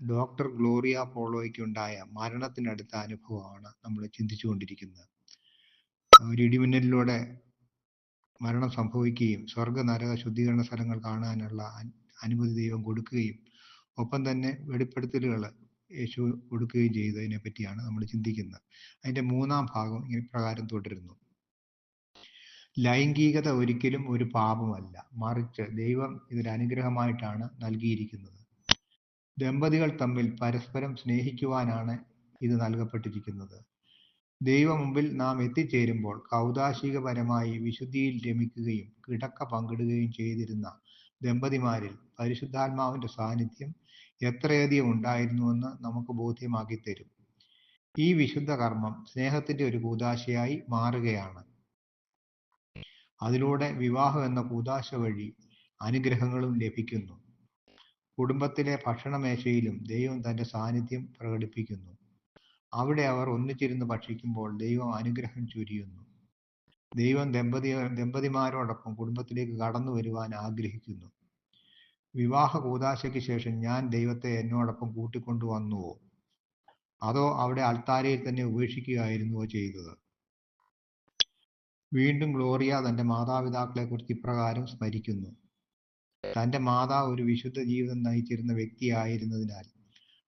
Doctor Gloria പോളോയ്ക്കുണ്ടായ മരണത്തിനടുത്ത അനുഭവമാണ് നമ്മൾ ചിന്തിച്ചുകൊണ്ടിരിക്കുന്നത്. ഒരു ഇടിമിന്നലിലൂടെ മരണം സംഭവിക്കുകയും സ്വർഗ-നരക ശുദ്ധീകരണ സ്ഥലങ്ങൾ കാണാനുള്ള അനുമതി ദൈവം കൊടുക്കുകയും ഒപ്പം തന്നെ വെളിപ്പെടുത്തലുകൾ യേശു കൊടുക്കുകയും ചെയ്തതിനെ പറ്റിയാണ് നമ്മൾ ചിന്തിക്കുന്നത്. അതിൻ്റെ 3-ാം ഭാഗം ഇപ്രകാരം തുടരുന്നു. ലൈംഗികത ഒരിക്കലും ഒരു പാപമല്ല, മറിച്ച് ദൈവം ഇതൊരു അനുഗ്രഹമായിട്ടാണ് നൽകിയിരിക്കുന്നത്. ദമ്പതികൾ തമ്മിൽ പരസ്പരം സ്നേഹിക്കുവാനാണ് ഇത് നൽകപ്പെട്ടിരിക്കുന്നത്. ദൈവമുമ്പിൽ നാം എത്തിച്ചേരുമ്പോൾ കൗദാശികപരമായി വിശുദ്ധിയിൽ രമിക്കുകയും കിടക്ക പങ്കിടുകയും ചെയ്തിരുന്ന ദമ്പതിമാരിൽ പരിശുദ്ധാത്മാവിന്റെ സാന്നിധ്യം എത്രയധികം ഉണ്ടായിരുന്നുവെന്ന് നമുക്ക് ബോധ്യമാക്കി തരും. ഈ വിശുദ്ധ കർമ്മം സ്നേഹത്തിന്റെ ഒരു കൂദാശയായി മാറുകയാണ്. അതിലൂടെ വിവാഹം എന്ന കൂദാശ വഴി അനുഗ്രഹങ്ങളും ലഭിക്കുന്നു. കുടുംബത്തിലെ ഭക്ഷണമേശയിലും ദൈവം തന്റെ സാന്നിധ്യം പ്രകടിപ്പിക്കുന്നു. അവിടെ അവർ ഒന്നിച്ചിരുന്ന് ഭക്ഷിക്കുമ്പോൾ ദൈവം അനുഗ്രഹം ചൊരിയുന്നു. ദൈവം ദമ്പതിമാരോടൊപ്പം കുടുംബത്തിലേക്ക് കടന്നു വരുവാൻ ആഗ്രഹിക്കുന്നു. വിവാഹ കൂദാശയ്ക്ക് ശേഷം ഞാൻ ദൈവത്തെ എന്നോടൊപ്പം കൂട്ടിക്കൊണ്ടുവന്നുവോ, അതോ അവിടെ അൾത്താരയിൽ തന്നെ ഉപേക്ഷിക്കുകയായിരുന്നുവോ ചെയ്തത്? വീണ്ടും ഗ്ലോറിയ തന്റെ മാതാപിതാക്കളെ കുറിച്ച് ഇപ്രകാരം സ്മരിക്കുന്നു. തന്റെ മാതാവ് ഒരു വിശുദ്ധ ജീവിതം നയിച്ചിരുന്ന വ്യക്തിയായിരുന്നതിനാൽ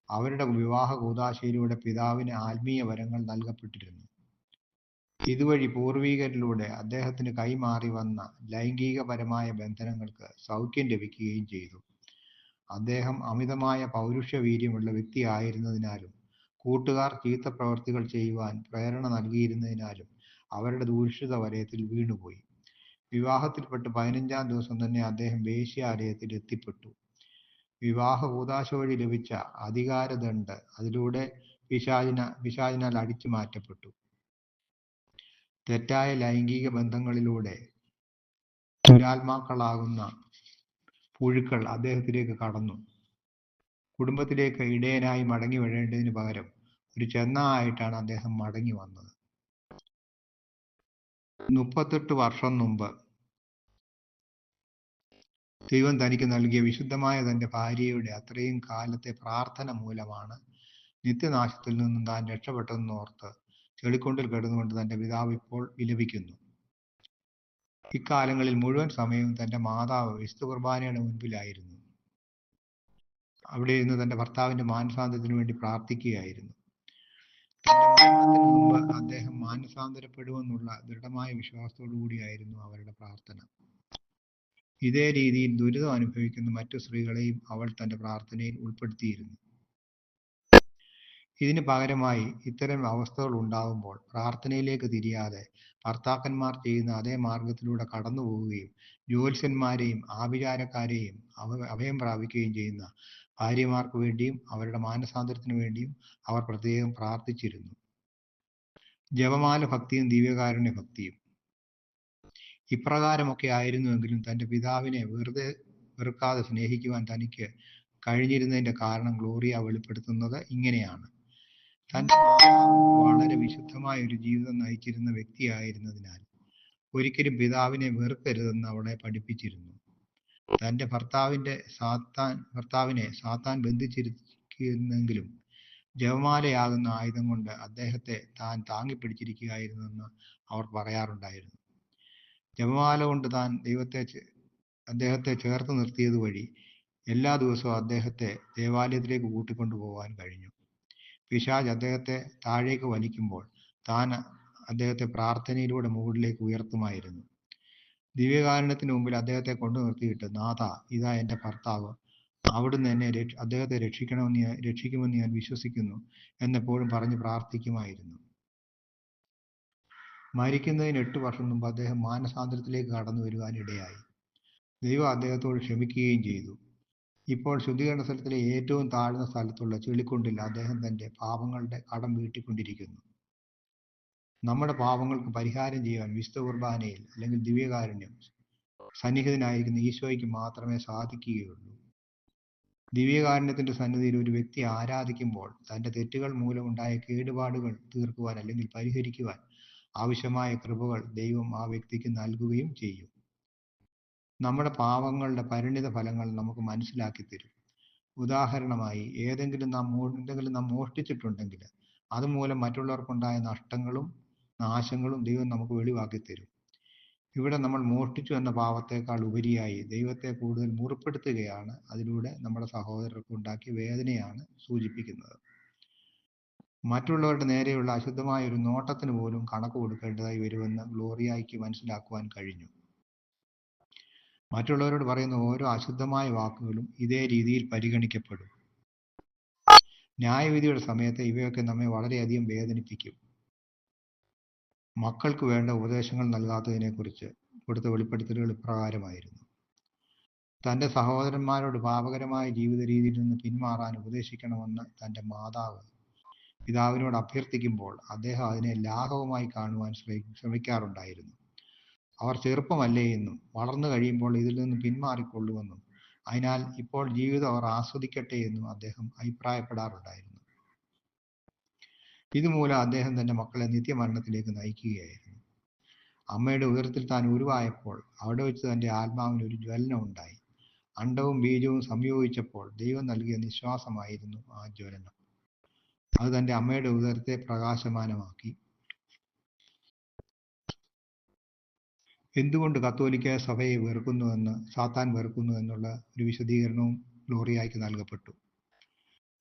അവരുടെ വിവാഹ കൂദാശയിലൂടെ പിതാവിന് ആത്മീയ വരങ്ങൾ നൽകപ്പെട്ടിരുന്നു. ഇതുവഴി പൂർവികരിലൂടെ അദ്ദേഹത്തിന് കൈമാറി വന്ന ലൈംഗികപരമായ ബന്ധനങ്ങൾക്ക് സൗഖ്യം ലഭിക്കുകയും ചെയ്തു. അദ്ദേഹം അമിതമായ പൗരുഷവീര്യമുള്ള വ്യക്തിയായിരുന്നതിനാലും കൂട്ടുകാർ ചീത്ത പ്രവൃത്തികൾ ചെയ്യുവാൻ പ്രേരണ നൽകിയിരുന്നതിനാലും അവരുടെ ദൂഷിത വലയത്തിൽ വീണുപോയി. വിവാഹത്തിൽപ്പെട്ട് 15-ാം ദിവസം തന്നെ അദ്ദേഹം വേശ്യാലയത്തിൽ എത്തിപ്പെട്ടു. വിവാഹ കൂദാശ വഴി ലഭിച്ച അധികാരദണ്ഡ് അതിലൂടെ പിശാചിനാൽ അടിച്ചു മാറ്റപ്പെട്ടു. തെറ്റായ ലൈംഗിക ബന്ധങ്ങളിലൂടെ ദുരാത്മാക്കളാകുന്ന പുഴുക്കൾ അദ്ദേഹത്തിലേക്ക് കടന്നു. കുടുംബത്തിലേക്ക് ഇടയനായി മടങ്ങി വരേണ്ടതിന് പകരം ഒരു ചെന്നായായിട്ടാണ് അദ്ദേഹം മടങ്ങി വന്നത്. 38 വർഷം മുമ്പ് ദൈവം തനിക്ക് നൽകിയ വിശുദ്ധമായ തന്റെ ഭാര്യയുടെ അത്രയും കാലത്തെ പ്രാർത്ഥന മൂലമാണ് നിത്യനാശത്തിൽ നിന്നും താൻ രക്ഷപ്പെട്ടതെന്നോർത്ത് ചെളിക്കുണ്ടിൽ കിടന്നുകൊണ്ട് തന്റെ പിതാവ് ഇപ്പോൾ വിലപിക്കുന്നു. ഇക്കാലങ്ങളിൽ മുഴുവൻ സമയവും തന്റെ മാതാവ് വിശുദ്ധ കുർബാനയുടെ മുൻപിലായിരുന്നു. അവിടെ ഇരുന്ന് തന്റെ ഭർത്താവിന്റെ മാനസാന്തരത്തിന് വേണ്ടി പ്രാർത്ഥിക്കുകയായിരുന്നു. തന്റെ മരണത്തിന് മുമ്പ് അദ്ദേഹം മാനസാന്തരപ്പെടുമെന്നുള്ള ദൃഢമായ വിശ്വാസത്തോടു കൂടിയായിരുന്നു അവരുടെ പ്രാർത്ഥന. ഇതേ രീതിയിൽ ദുരിതം അനുഭവിക്കുന്ന മറ്റു സ്ത്രീകളെയും അവൾ തന്റെ പ്രാർത്ഥനയിൽ ഉൾപ്പെടുത്തിയിരുന്നു. ഇതിന് പകരമായി ഇത്തരം അവസ്ഥകൾ ഉണ്ടാകുമ്പോൾ പ്രാർത്ഥനയിലേക്ക് തിരിയാതെ ഭർത്താക്കന്മാർ ചെയ്യുന്ന അതേ മാർഗത്തിലൂടെ കടന്നു പോവുകയും ജ്യോത്സ്യന്മാരെയും ആഭിചാരക്കാരെയും അഭയം പ്രാപിക്കുകയും ചെയ്യുന്ന ഭാര്യമാർക്ക് വേണ്ടിയും അവരുടെ മാനസാന്തരത്തിന് വേണ്ടിയും അവർ പ്രത്യേകം പ്രാർത്ഥിച്ചിരുന്നു. ജപമാല ഭക്തിയും ദിവ്യകാരുണ്യ ഭക്തിയും ഇപ്രകാരമൊക്കെ ആയിരുന്നുവെങ്കിലും തന്റെ പിതാവിനെ വെറുക്കാതെ സ്നേഹിക്കുവാൻ തനിക്ക് കഴിഞ്ഞിരുന്നതിന്റെ കാരണം ഗ്ലോറിയ വെളിപ്പെടുത്തുന്നത് ഇങ്ങനെയാണ്. തന്റെ മാതാവ് വളരെ ഭയങ്കരമായ ഒരു ജീവിതം നയിച്ചിരുന്ന വ്യക്തിയായിരുന്നതിനാൽ ഒരിക്കലും പിതാവിനെ വെറുക്കരുതെന്ന് അവളെ പഠിപ്പിച്ചിരുന്നു. തന്റെ ഭർത്താവിനെ സാത്താൻ ബന്ധിച്ചിരിക്കുന്നെങ്കിലും ജപമാലയാകുന്ന ആയുധം കൊണ്ട് അദ്ദേഹത്തെ താൻ താങ്ങിപ്പിടിച്ചിരിക്കുകയായിരുന്നെന്ന് അവർ പറയാറുണ്ടായിരുന്നു. ജപമാല കൊണ്ട് താൻ അദ്ദേഹത്തെ ചേർത്ത് നിർത്തിയത് വഴി എല്ലാ ദിവസവും അദ്ദേഹത്തെ ദേവാലയത്തിലേക്ക് കൂട്ടിക്കൊണ്ടുപോകാൻ കഴിഞ്ഞു. പിശാച് അദ്ദേഹത്തെ താഴേക്ക് വലിക്കുമ്പോൾ താൻ അദ്ദേഹത്തെ പ്രാർത്ഥനയിലൂടെ മുകളിലേക്ക് ഉയർത്തുമായിരുന്നു. ദിവ്യകാരുണ്യത്തിന് മുമ്പിൽ അദ്ദേഹത്തെ കൊണ്ടു നിർത്തിയിട്ട്, നാഥ, ഇതാ എൻ്റെ ഭർത്താവ്, അവിടുന്ന് എന്നെ അദ്ദേഹത്തെ രക്ഷിക്കുമെന്ന് ഞാൻ വിശ്വസിക്കുന്നു എന്നെപ്പോഴും പറഞ്ഞ് പ്രാർത്ഥിക്കുമായിരുന്നു. മരിക്കുന്നതിന് 8 വർഷം മുമ്പ് അദ്ദേഹം മാനസാന്തരത്തിലേക്ക് കടന്നു വരുവാൻ ഇടയായി. ദൈവം അദ്ദേഹത്തോട് ക്ഷമിക്കുകയും ചെയ്തു. ഇപ്പോൾ ശുദ്ധീകരണ സ്ഥലത്തിലെ ഏറ്റവും താഴ്ന്ന സ്ഥലത്തുള്ള ചെളിക്കുണ്ടിൽ അദ്ദേഹം തന്റെ പാപങ്ങളുടെ കടം വീട്ടിക്കൊണ്ടിരിക്കുന്നു. നമ്മുടെ പാപങ്ങൾക്ക് പരിഹാരം ചെയ്യുവാൻ വിശുദ്ധ കുർബാനയിൽ അല്ലെങ്കിൽ ദിവ്യകാരുണ്യം സന്നിഹിതനായിരിക്കുന്ന ഈശോയ്ക്ക് മാത്രമേ സാധിക്കുകയുള്ളൂ. ദിവ്യകാരുണ്യത്തിന്റെ സന്നിധിയിൽ ഒരു വ്യക്തി ആരാധിക്കുമ്പോൾ തന്റെ തെറ്റുകൾ മൂലമുണ്ടായ കേടുപാടുകൾ തീർക്കുവാൻ അല്ലെങ്കിൽ പരിഹരിക്കുവാൻ ആവശ്യമായ കൃപകൾ ദൈവം ആ വ്യക്തിക്ക് നൽകുകയും ചെയ്യും. നമ്മുടെ പാപങ്ങളുടെ പരിണിത ഫലങ്ങൾ നമുക്ക് മനസ്സിലാക്കി തരും. ഉദാഹരണമായി എന്തെങ്കിലും നാം മോഷ്ടിച്ചിട്ടുണ്ടെങ്കിൽ അതുമൂലം മറ്റുള്ളവർക്കുണ്ടായ നഷ്ടങ്ങളും നാശങ്ങളും ദൈവം നമുക്ക് വെളിവാക്കി തരും. ഇവിടെ നമ്മൾ മോഷ്ടിച്ചു എന്ന പാപത്തേക്കാൾ ഉപരിയായി ദൈവത്തെ കൂടുതൽ മുറിപ്പെടുത്തുകയാണ് അതിലൂടെ നമ്മുടെ സഹോദരർക്ക് ഉണ്ടാക്കിയ വേദനയാണ് സൂചിപ്പിക്കുന്നത്. മറ്റുള്ളവരുടെ നേരെയുള്ള അശുദ്ധമായ ഒരു നോട്ടത്തിന് പോലും കണക്ക് കൊടുക്കേണ്ടതായി വരുമെന്ന് ഗ്ലോറിയയ്ക്ക് മനസ്സിലാക്കുവാൻ കഴിഞ്ഞു. മറ്റുള്ളവരോട് പറയുന്ന ഓരോ അശുദ്ധമായ വാക്കുകളും ഇതേ രീതിയിൽ പരിഗണിക്കപ്പെടും. ന്യായവിധിയുടെ സമയത്ത് ഇവയൊക്കെ നമ്മെ വളരെയധികം വേദനിപ്പിക്കും. മക്കൾക്ക് വേണ്ട ഉപദേശങ്ങൾ നൽകാത്തതിനെക്കുറിച്ച് കൊടുത്ത വെളിപ്പെടുത്തലുകൾ ഇപ്രകാരമായിരുന്നു. തൻ്റെ സഹോദരന്മാരോട് പാപകരമായ ജീവിത രീതിയിൽ നിന്ന് പിന്മാറാൻ ഉപദേശിക്കണമെന്ന് തൻ്റെ മാതാവ് പിതാവിനോട് അഭ്യർത്ഥിക്കുമ്പോൾ അദ്ദേഹം അതിനെ ലാഘവമായി കാണുവാൻ ശ്രമിക്കാറുണ്ടായിരുന്നു. അവർ ചെറുപ്പമല്ലേ എന്നും വളർന്നു കഴിയുമ്പോൾ ഇതിൽ നിന്ന് പിന്മാറിക്കൊള്ളുമെന്നും അതിനാൽ ഇപ്പോൾ ജീവിതം അവർ ആസ്വദിക്കട്ടെ എന്നും അദ്ദേഹം അഭിപ്രായപ്പെടാറുണ്ടായിരുന്നു. ഇതുമൂലം അദ്ദേഹം തൻ്റെ മക്കളെ നിത്യമരണത്തിലേക്ക് നയിക്കുകയായിരുന്നു. അമ്മയുടെ ഉദരത്തിൽ താൻ ഉരുവായപ്പോൾ അവിടെ വെച്ച് തൻ്റെ ആത്മാവിന് ഒരു ജ്വലനം ഉണ്ടായി. അണ്ഡവും ബീജവും സംയോജിച്ചപ്പോൾ ദൈവം നൽകിയ നിശ്വാസമായിരുന്നു ആ ജ്വലനം. അത് തൻ്റെ അമ്മയുടെ ഉദരത്തെ പ്രകാശമാനമാക്കി. എന്തുകൊണ്ട് കത്തോലിക്ക സഭയെ സാത്താൻ വെറുക്കുന്നു എന്നുള്ള ഒരു വിശദീകരണവും ഗ്ലോറിയയ്ക്ക് നൽകപ്പെട്ടു.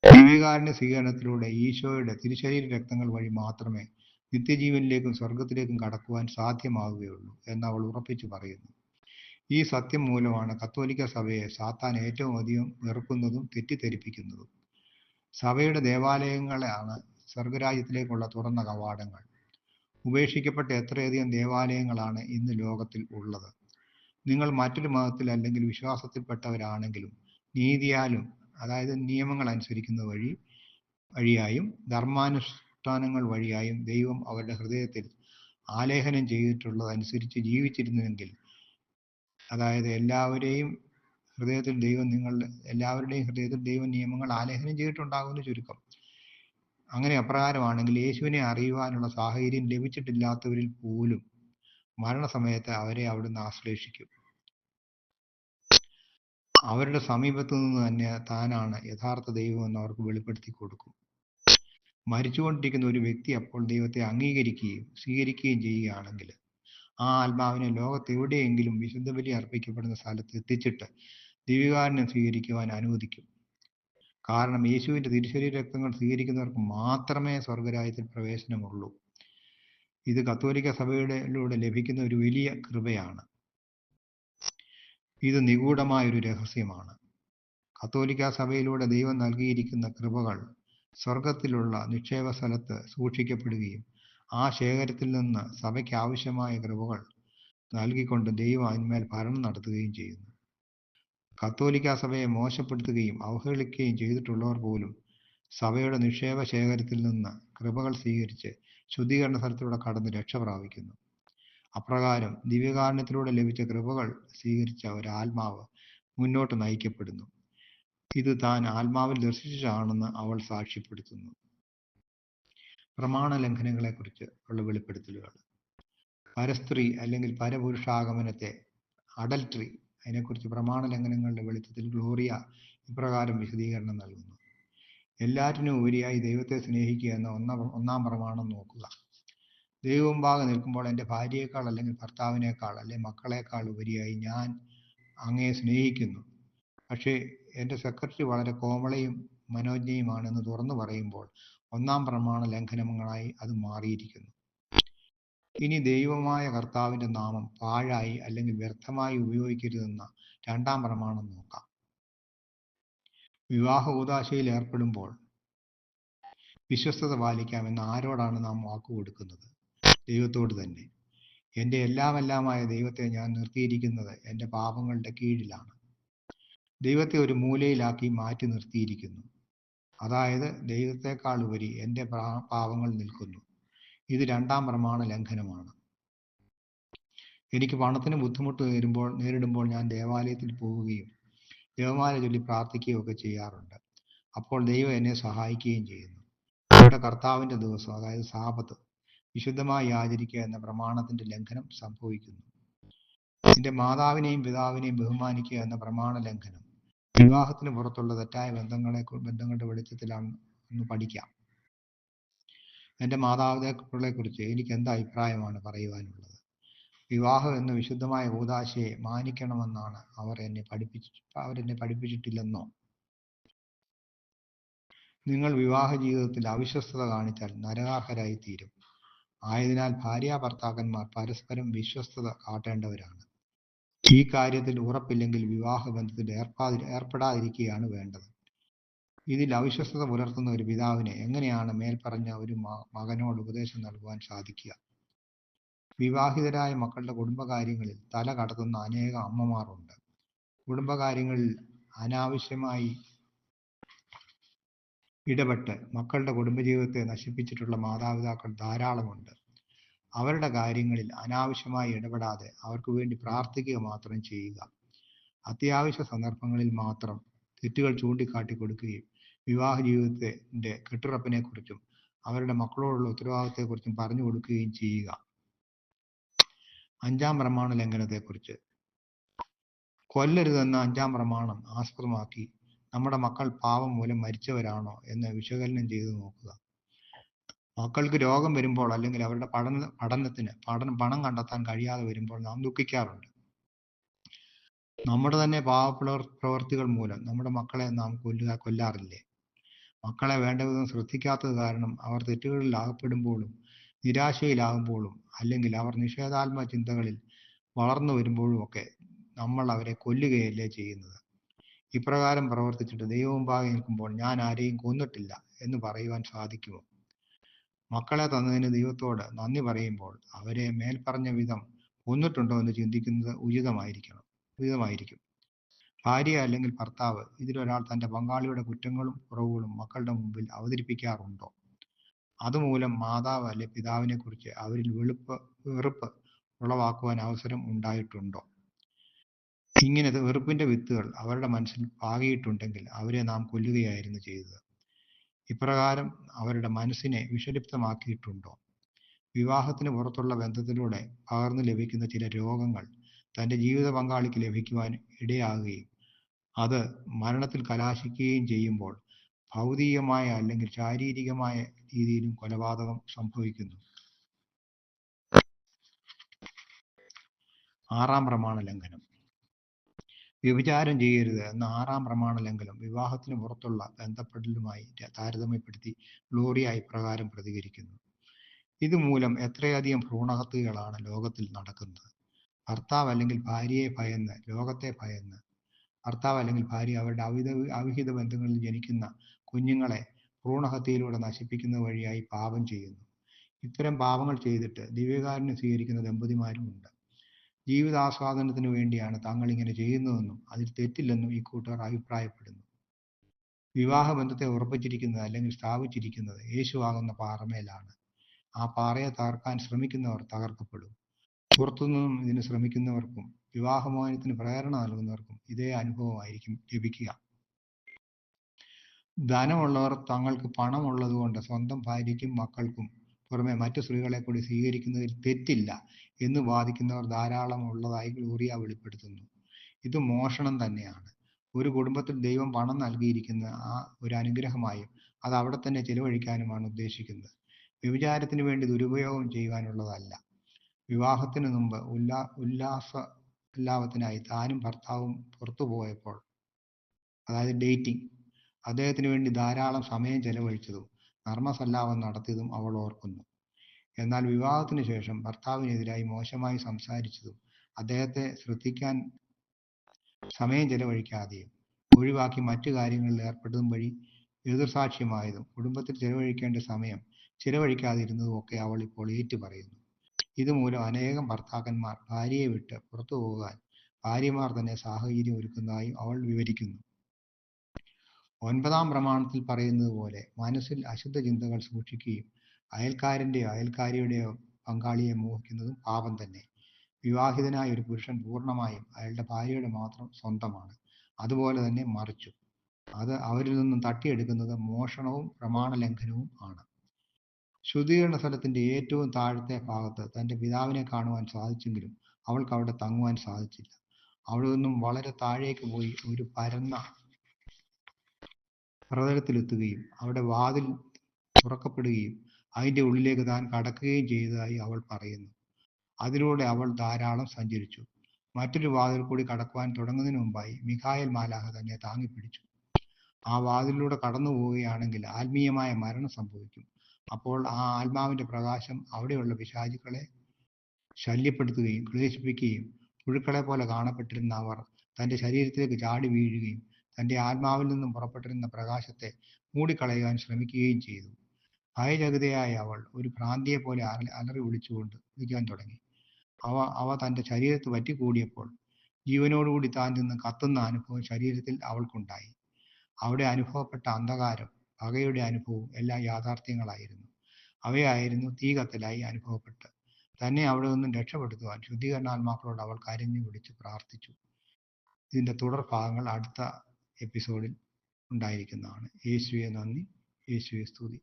ദിവ്യകാരുണ്യ സ്വീകരണത്തിലൂടെ ഈശോയുടെ തിരുശരീര രക്തങ്ങൾ വഴി മാത്രമേ നിത്യജീവനിലേക്കും സ്വർഗത്തിലേക്കും കടക്കുവാൻ സാധ്യമാവുകയുള്ളൂ എന്ന് അവൾ ഉറപ്പിച്ചു പറയുന്നു. ഈ സത്യം മൂലമാണ് കത്തോലിക്ക സഭയെ സാത്താൻ ഏറ്റവും അധികം വെറുക്കുന്നതും തെറ്റിദ്ധരിപ്പിക്കുന്നതും. സഭയുടെ ദേവാലയങ്ങളാണ് സ്വർഗരാജ്യത്തിലേക്കുള്ള തുറന്ന കവാടങ്ങൾ. ഉപേക്ഷിക്കപ്പെട്ട എത്രയധികം ദേവാലയങ്ങളാണ് ഇന്ന് ലോകത്തിൽ ഉള്ളത്. നിങ്ങൾ മറ്റൊരു മതത്തിൽ അല്ലെങ്കിൽ വിശ്വാസത്തിൽപ്പെട്ടവരാണെങ്കിലും നീതിയാലും, അതായത് നിയമങ്ങൾ അനുസരിക്കുന്നത് വഴിയായും ധർമാനുഷ്ഠാനങ്ങൾ വഴിയായും ദൈവം അവരുടെ ഹൃദയത്തിൽ ആലേഖനം ചെയ്തിട്ടുള്ളതനുസരിച്ച് ജീവിച്ചിരുന്നുവെങ്കിൽ, അതായത് എല്ലാവരുടെയും ഹൃദയത്തിൽ ദൈവം നിയമങ്ങൾ ആലേഖനം ചെയ്തിട്ടുണ്ടാകുമെന്ന് ചുരുക്കം. അങ്ങനെ അപ്രകാരമാണെങ്കിൽ യേശുവിനെ അറിയുവാനുള്ള സാഹചര്യം ലഭിച്ചിട്ടില്ലാത്തവരിൽ പോലും മരണസമയത്ത് അവരെ അവിടുന്ന് ആശ്ലേഷിക്കും. അവരുടെ സമീപത്തു നിന്ന് തന്നെ താനാണ് യഥാർത്ഥ ദൈവമെന്ന് അവർക്ക് വെളിപ്പെടുത്തി കൊടുക്കും. മരിച്ചുകൊണ്ടിരിക്കുന്ന ഒരു വ്യക്തി അപ്പോൾ ദൈവത്തെ അംഗീകരിക്കുകയും സ്വീകരിക്കുകയും ചെയ്യുകയാണെങ്കിൽ ആ ആത്മാവിനെ ലോകത്തെവിടെയെങ്കിലും വിശുദ്ധ ബലി അർപ്പിക്കപ്പെടുന്ന സ്ഥലത്ത് എത്തിച്ചിട്ട് ദിവ്യകാരുണ്യം സ്വീകരിക്കുവാൻ അനുവദിക്കും. കാരണം യേശുവിൻ്റെ തിരുശരീര രക്തങ്ങൾ സ്വീകരിക്കുന്നവർക്ക് മാത്രമേ സ്വർഗരാജ്യത്തിൽ പ്രവേശനമുള്ളൂ. ഇത് കത്തോലിക്ക സഭയിലൂടെ ലഭിക്കുന്ന ഒരു വലിയ കൃപയാണ്. ഇത് നിഗൂഢമായൊരു രഹസ്യമാണ്. കത്തോലിക്ക സഭയിലൂടെ ദൈവം നൽകിയിരിക്കുന്ന കൃപകൾ സ്വർഗത്തിലുള്ള നിക്ഷേപ സ്ഥലത്ത് സൂക്ഷിക്കപ്പെടുകയും ആ ശേഖരത്തിൽ നിന്ന് സഭയ്ക്ക് ആവശ്യമായ കൃപകൾ നൽകിക്കൊണ്ട് ദൈവം അതിന്മേൽ ഭരണം നടത്തുകയും ചെയ്യുന്നു. കത്തോലിക്ക സഭയെ മോശപ്പെടുത്തുകയും അവഹേളിക്കുകയും ചെയ്തിട്ടുള്ളവർ പോലും സഭയുടെ നിക്ഷേപ ശേഖരത്തിൽ നിന്ന് കൃപകൾ സ്വീകരിച്ച് ശുദ്ധീകരണ സ്ഥലത്തിലൂടെ കടന്ന് രക്ഷ പ്രാപിക്കുന്നു. അപ്രകാരം ദിവ്യകാരുണ്യത്തിലൂടെ ലഭിച്ച കൃപകൾ സ്വീകരിച്ച ഒരാത്മാവ് മുന്നോട്ട് നയിക്കപ്പെടുന്നു. ഇത് താൻ ആത്മാവിൽ ദർശിച്ചതാണെന്ന് അവൾ സാക്ഷ്യപ്പെടുത്തുന്നു. പ്രമാണ ലംഘനങ്ങളെക്കുറിച്ച് ഉള്ള വെളിപ്പെടുത്തലുകൾ. പരസ്ത്രീ അല്ലെങ്കിൽ പരപുരുഷാഗമനത്തെ, അഡൽട്ടറി, അതിനെക്കുറിച്ച് പ്രമാണ ലംഘനങ്ങളുടെ വെളിച്ചത്തിൽ ഗ്ലോറിയ ഇപ്രകാരം വിശദീകരണം നൽകുന്നു. എല്ലാറ്റിനും ഉപരിയായി ദൈവത്തെ സ്നേഹിക്കുക എന്ന ഒന്നാം പ്രമാണം നോക്കുക. ദൈവമുമ്പാകെ നിൽക്കുമ്പോൾ എൻ്റെ ഭാര്യയേക്കാൾ അല്ലെങ്കിൽ ഭർത്താവിനേക്കാൾ അല്ലെങ്കിൽ മക്കളേക്കാൾ ഉപരിയായി ഞാൻ അങ്ങയെ സ്നേഹിക്കുന്നു. പക്ഷേ എൻ്റെ സെക്രട്ടറി വളരെ കോമളയും മനോജ്ഞയുമാണെന്ന് തുറന്നു പറയുമ്പോൾ ഒന്നാം പ്രമാണ ലംഘനങ്ങളായി അത് മാറിയിരിക്കുന്നു. ഇനി ദൈവമായ കർത്താവിൻ്റെ നാമം പാഴായി അല്ലെങ്കിൽ വ്യർത്ഥമായി ഉപയോഗിക്കരുതെന്ന രണ്ടാം പ്രമാണം നോക്കാം. വിവാഹ കൂദാശയിൽ ഏർപ്പെടുമ്പോൾ വിശ്വസ്തത പാലിക്കാമെന്ന് ആരോടാണ് നാം വാക്കുകൊടുക്കുന്നത്? ദൈവത്തോട് തന്നെ. എൻ്റെ എല്ലാമെല്ലാമായ ദൈവത്തെ ഞാൻ നിർത്തിയിരിക്കുന്നത് എൻ്റെ പാപങ്ങളുടെ കീഴിലാണ്. ദൈവത്തെ ഒരു മൂലയിലാക്കി മാറ്റി നിർത്തിയിരിക്കുന്നു. അതായത് ദൈവത്തെക്കാൾ ഉപരി എൻ്റെ പാപങ്ങൾ നിൽക്കുന്നു. ഇത് രണ്ടാം പ്രമാണ ലംഘനമാണ്. എനിക്ക് പണത്തിന് ബുദ്ധിമുട്ട് നേരിടുമ്പോൾ ഞാൻ ദേവാലയത്തിൽ പോവുകയും ജപമാല ചൊല്ലി പ്രാർത്ഥിക്കുകയും ഒക്കെ ചെയ്യാറുണ്ട്. അപ്പോൾ ദൈവം എന്നെ സഹായിക്കുകയും ചെയ്യുന്നു. ഇവിടെ കർത്താവിൻ്റെ ദിവസം, അതായത് സാബത്ത്, വിശുദ്ധമായി ആചരിക്കുക എന്ന പ്രമാണത്തിന്റെ ലംഘനം സംഭവിക്കുന്നു. നിന്റെ മാതാവിനെയും പിതാവിനെയും ബഹുമാനിക്കുക എന്ന പ്രമാണ ലംഘനം വിവാഹത്തിന് പുറത്തുള്ള തെറ്റായ ബന്ധങ്ങളുടെ വെളിച്ചത്തിലാണ് ഒന്ന് പഠിക്കാം. എൻ്റെ മാതാപിതാക്കളെക്കുറിച്ച് എനിക്ക് എന്ത് അഭിപ്രായമാണ് പറയുവാനുള്ളത്? വിവാഹം എന്ന വിശുദ്ധമായ കൂദാശയെ മാനിക്കണമെന്നാണ് അവരെന്നെ പഠിപ്പിച്ചിട്ടില്ലെന്നോ? നിങ്ങൾ വിവാഹ ജീവിതത്തിൽ അവിശ്വസ്തത കാണിച്ചാൽ നരകാർഹരായി തീരും. ആയതിനാൽ ഭാര്യാഭർത്താക്കന്മാർ പരസ്പരം വിശ്വസ്തത കാട്ടേണ്ടവരാണ്. ഈ കാര്യത്തിൽ ഉറപ്പില്ലെങ്കിൽ വിവാഹബന്ധത്തിൽ ഏർപ്പെടാതിരിക്കുകയാണ് വേണ്ടത്. ഇതിൽ അവിശ്വസ്തത പുലർത്തുന്ന ഒരു പിതാവിന് എങ്ങനെയാണ് മേൽപ്പറഞ്ഞ ഒരു മകനോട് ഉപദേശം നൽകുവാൻ സാധിക്കുക? വിവാഹിതരായ മക്കളുടെ കുടുംബകാര്യങ്ങളിൽ തല കടത്തുന്ന അനേകം അമ്മമാരുണ്ട്. കുടുംബകാര്യങ്ങളിൽ അനാവശ്യമായി ഇടപെട്ട് മക്കളുടെ കുടുംബജീവിതത്തെ നശിപ്പിച്ചിട്ടുള്ള മാതാപിതാക്കൾ ധാരാളമുണ്ട്. അവരുടെ കാര്യങ്ങളിൽ അനാവശ്യമായി ഇടപെടാതെ അവർക്ക് വേണ്ടി പ്രാർത്ഥിക്കുക മാത്രം ചെയ്യുക. അത്യാവശ്യ സന്ദർഭങ്ങളിൽ മാത്രം തെറ്റുകൾ ചൂണ്ടിക്കാട്ടി കൊടുക്കുകയും വിവാഹ ജീവിതത്തിന്റെ കെട്ടുറപ്പിനെക്കുറിച്ചും അവരുടെ മക്കളോടുള്ള ഉത്തരവാദിത്തത്തെക്കുറിച്ചും പറഞ്ഞു കൊടുക്കുകയും ചെയ്യുക. 5-ാം പ്രമാണ ലംഘനത്തെക്കുറിച്ച്. കൊല്ലരുതെന്ന 5-ാം പ്രമാണം ആസ്പദമാക്കി നമ്മുടെ മക്കൾ പാപം മൂലം മരിച്ചവരാണോ എന്ന് വിശകലനം ചെയ്തു നോക്കുക. മക്കൾക്ക് രോഗം വരുമ്പോൾ അല്ലെങ്കിൽ അവരുടെ പഠനത്തിന് പണം കണ്ടെത്താൻ കഴിയാതെ വരുമ്പോൾ നാം ദുഃഖിക്കാറുണ്ട്. നമ്മുടെ തന്നെ പ്രവർത്തികൾ മൂലം നമ്മുടെ മക്കളെ നാം കൊല്ലാറില്ലേ? മക്കളെ വേണ്ടവിധം ശ്രദ്ധിക്കാത്തത് കാരണം അവർ തെറ്റുകളിൽ അകപ്പെടുമ്പോഴും നിരാശയിലാകുമ്പോഴും അല്ലെങ്കിൽ അവർ നിഷേധാത്മക ചിന്തകളിൽ വളർന്നു വരുമ്പോഴും ഒക്കെ നമ്മൾ അവരെ കൊല്ലുകയല്ലേ ചെയ്യുന്നത്? ഇപ്രകാരം പ്രവർത്തിച്ചിട്ട് ദൈവമുമ്പാകെ നിൽക്കുമ്പോൾ ഞാൻ ആരെയും കൊന്നിട്ടില്ല എന്ന് പറയുവാൻ സാധിക്കുമോ? മക്കളെ തന്നതിന് ദൈവത്തോട് നന്ദി പറയുമ്പോൾ അവരെ മേൽപ്പറഞ്ഞ വിധം കൊന്നിട്ടുണ്ടോ എന്ന് ചിന്തിക്കുന്നത് ഉചിതമായിരിക്കും. ഭാര്യ അല്ലെങ്കിൽ ഭർത്താവ് ഇതിലൊരാൾ തൻ്റെ പങ്കാളിയുടെ കുറ്റങ്ങളും കുറവുകളും മക്കളുടെ മുമ്പിൽ അവതരിപ്പിക്കാറുണ്ടോ? അതുമൂലം മാതാവ് അല്ലെ പിതാവിനെ കുറിച്ച് അവരിൽ വെറുപ്പ് ഉളവാക്കുവാൻ അവസരം ഉണ്ടായിട്ടുണ്ടോ? ഇങ്ങനെ വെറുപ്പിന്റെ വിത്തുകൾ അവരുടെ മനസ്സിൽ പാകിയിട്ടുണ്ടെങ്കിൽ അവരെ നാം കൊല്ലുകയായിരുന്നു ചെയ്തത്. ഇപ്രകാരം അവരുടെ മനസ്സിനെ വിഷലിപ്തമാക്കിയിട്ടുണ്ടോ? വിവാഹത്തിന് പുറത്തുള്ള ബന്ധത്തിലൂടെ പകർന്നു ലഭിക്കുന്ന ചില രോഗങ്ങൾ തൻ്റെ ജീവിത പങ്കാളിക്ക് ലഭിക്കുവാൻ ഇടയാകുകയും അത് മരണത്തിൽ കലാശിക്കുകയും ചെയ്യുമ്പോൾ ഭൗതികമായ അല്ലെങ്കിൽ ശാരീരികമായ രീതിയിലും കൊലപാതകം സംഭവിക്കുന്നു. 6-ാം പ്രമാണ ലംഘനം. വ്യഭിചാരം ചെയ്യരുത് എന്ന 6-ാം പ്രമാണ ലംഘനം വിവാഹത്തിന് പുറത്തുള്ള ബന്ധപ്പെടലുമായി താരതമ്യപ്പെടുത്തി ഗ്ലോറിയ ഇപ്രകാരം പ്രതികരിക്കുന്നു. ഇതുമൂലം എത്രയധികം ഭ്രൂണഹത്യകളാണ് ലോകത്തിൽ നടക്കുന്നത്. ഭർത്താവ് അല്ലെങ്കിൽ ഭാര്യയെ ഭയന്ന്, ലോകത്തെ ഭയന്ന് ഭർത്താവ് അല്ലെങ്കിൽ ഭാര്യ അവരുടെ അവിഹിത ബന്ധങ്ങളിൽ ജനിക്കുന്ന കുഞ്ഞുങ്ങളെ ഭ്രൂണഹത്യയിലൂടെ നശിപ്പിക്കുന്നത് വഴിയായി പാപം ചെയ്യുന്നു. ഇത്തരം പാപങ്ങൾ ചെയ്തിട്ട് ദിവ്യകാരുണ്യം സ്വീകരിക്കുന്ന ദമ്പതിമാരും ഉണ്ട്. ജീവിതാസ്വാദനത്തിന് വേണ്ടിയാണ് താങ്കൾ ഇങ്ങനെ ചെയ്യുന്നതെന്നും അതിൽ തെറ്റില്ലെന്നും ഈ കൂട്ടർ അഭിപ്രായപ്പെടുന്നു. വിവാഹബന്ധത്തെ ഉറപ്പിച്ചിരിക്കുന്നത് അല്ലെങ്കിൽ സ്ഥാപിച്ചിരിക്കുന്നത് യേശുവാകുന്ന പാറമേലാണ്. ആ പാറയെ തകർക്കാൻ ശ്രമിക്കുന്നവർ തകർക്കപ്പെടും. പുറത്തുനിന്നും ഇതിന് ശ്രമിക്കുന്നവർക്കും വിവാഹമോചനത്തിന് പ്രേരണ നൽകുന്നവർക്കും ഇതേ അനുഭവമായിരിക്കും ലഭിക്കുക. ധനമുള്ളവർ തങ്ങൾക്ക് പണമുള്ളതുകൊണ്ട് സ്വന്തം ഭാര്യയ്ക്കും മക്കൾക്കും പുറമെ മറ്റു സ്ത്രീകളെ കൂടി സ്വീകരിക്കുന്നതിൽ തെറ്റില്ല എന്ന് വാദിക്കുന്നവർ ധാരാളം ഉള്ളതായി ഗ്ലോറിയ വെളിപ്പെടുത്തുന്നു. ഇത് മോഷണം തന്നെയാണ്. ഒരു കുടുംബത്തിൽ ദൈവം പണം നൽകിയിരിക്കുന്ന ആ ഒരു അനുഗ്രഹമായും അത് അവിടെ തന്നെ ചെലവഴിക്കാനുമാണ് ഉദ്ദേശിക്കുന്നത്. വ്യഭിചാരത്തിന് വേണ്ടി ദുരുപയോഗം ചെയ്യുവാനുള്ളതല്ല. വിവാഹത്തിന് മുമ്പ് ഉല്ലാസത്തിനായി താനും ഭർത്താവും പുറത്തു പോയപ്പോൾ, അതായത് ഡേറ്റിംഗ്, അദ്ദേഹത്തിന് വേണ്ടി ധാരാളം സമയം ചെലവഴിച്ചതും നർമ്മസല്ലാപം നടത്തിയതും അവൾ ഓർക്കുന്നു. എന്നാൽ വിവാഹത്തിന് ശേഷം ഭർത്താവിനെതിരായി മോശമായി സംസാരിച്ചതും അദ്ദേഹത്തെ ശ്രദ്ധിക്കാൻ സമയം ചെലവഴിക്കാതെയും ഒഴിവാക്കി മറ്റു കാര്യങ്ങളിൽ ഏർപ്പെട്ടതും വഴി എതിർസാക്ഷ്യമായതും കുടുംബത്തിൽ ചെലവഴിക്കേണ്ട സമയം ചെലവഴിക്കാതിരുന്നതും ഒക്കെ അവൾ ഇപ്പോൾ ഏറ്റുപറയുന്നു. ഇതുമൂലം അനേകം ഭർത്താക്കന്മാർ ഭാര്യയെ വിട്ട് പുറത്തു പോകാൻ ഭാര്യമാർ തന്നെ സാഹചര്യം ഒരുക്കുന്നതായും അവൾ വിവരിക്കുന്നു. 9-ാം പ്രമാണത്തിൽ പറയുന്നത് പോലെ മനസ്സിൽ അശുദ്ധ ചിന്തകൾ സൂക്ഷിക്കുകയും അയൽക്കാരൻ്റെയോ അയൽക്കാരിയുടെയോ പങ്കാളിയെ മോഹിക്കുന്നതും പാപം തന്നെ. വിവാഹിതനായ ഒരു പുരുഷൻ പൂർണ്ണമായും അയാളുടെ ഭാര്യയുടെ മാത്രം സ്വന്തമാണ്. അതുപോലെ തന്നെ മറിച്ചും. അത് അവരിൽ നിന്നും തട്ടിയെടുക്കുന്നത് മോഷണവും പ്രമാണലംഘനവും ആണ്. ശുദ്ധീകരണ സ്ഥലത്തിന്റെ ഏറ്റവും താഴത്തെ ഭാഗത്ത് തന്റെ പിതാവിനെ കാണുവാൻ സാധിച്ചെങ്കിലും അവൾക്ക് അവിടെ തങ്ങുവാൻ സാധിച്ചില്ല. അവിടെ നിന്നും വളരെ താഴേക്ക് പോയി ഒരു പരന്ന പ്രതലത്തിലെത്തുകയും അവിടെ വാതിൽ തുറക്കപ്പെടുകയും അതിൻ്റെ ഉള്ളിലേക്ക് താൻ കടക്കുകയും ചെയ്തതായി അവൾ പറയുന്നു. അതിലൂടെ അവൾ ധാരാളം സഞ്ചരിച്ചു. മറ്റൊരു വാതിൽ കൂടി കടക്കുവാൻ തുടങ്ങുന്നതിന് മുമ്പായി മിഖായേൽ മാലാഖ തന്നെ താങ്ങിപ്പിടിച്ചു. ആ വാതിലിലൂടെ കടന്നു പോവുകയാണെങ്കിൽ ആത്മീയമായ മരണം സംഭവിക്കും. അപ്പോൾ ആ ആത്മാവിന്റെ പ്രകാശം അവിടെയുള്ള പിശാചുക്കളെ ശല്യപ്പെടുത്തുകയും ക്ലേശിപ്പിക്കുകയും പുഴുക്കളെ പോലെ കാണപ്പെട്ടിരുന്ന അവർ തൻ്റെ ശരീരത്തിലേക്ക് ചാടി വീഴുകയും തൻ്റെ ആത്മാവിൽ നിന്നും പുറപ്പെട്ടിരുന്ന പ്രകാശത്തെ മൂടിക്കളയുവാൻ ശ്രമിക്കുകയും ചെയ്തു. ഭയചകിതയായ അവൾ ഒരു ഭ്രാന്തിയെ പോലെ അലറി വിളിക്കാൻ തുടങ്ങി. അവ തൻ്റെ ശരീരത്ത് വറ്റിക്കൂടിയപ്പോൾ ജീവനോടുകൂടി താൻ നിന്ന് കത്തുന്ന അനുഭവം ശരീരത്തിൽ അവൾക്കുണ്ടായി. അവിടെ അനുഭവപ്പെട്ട അന്ധകാരം, പകയുടെ അനുഭവവും എല്ലാം യാഥാർത്ഥ്യങ്ങളായിരുന്നു. അവയായിരുന്നു തീ കത്തലായി അനുഭവപ്പെട്ട് തന്നെ അവിടെ നിന്നും രക്ഷപ്പെടുത്തുവാൻ ശുദ്ധീകരണാത്മാക്കളോട് അവൾ കരഞ്ഞു വിളിച്ച് പ്രാർത്ഥിച്ചു. ഇതിൻ്റെ തുടർഭാഗങ്ങൾ അടുത്ത എപ്പിസോഡിൽ ഉണ്ടായിരിക്കുന്നതാണ്. യേശുവെ നന്ദി, യേശുവെ സ്തുതി.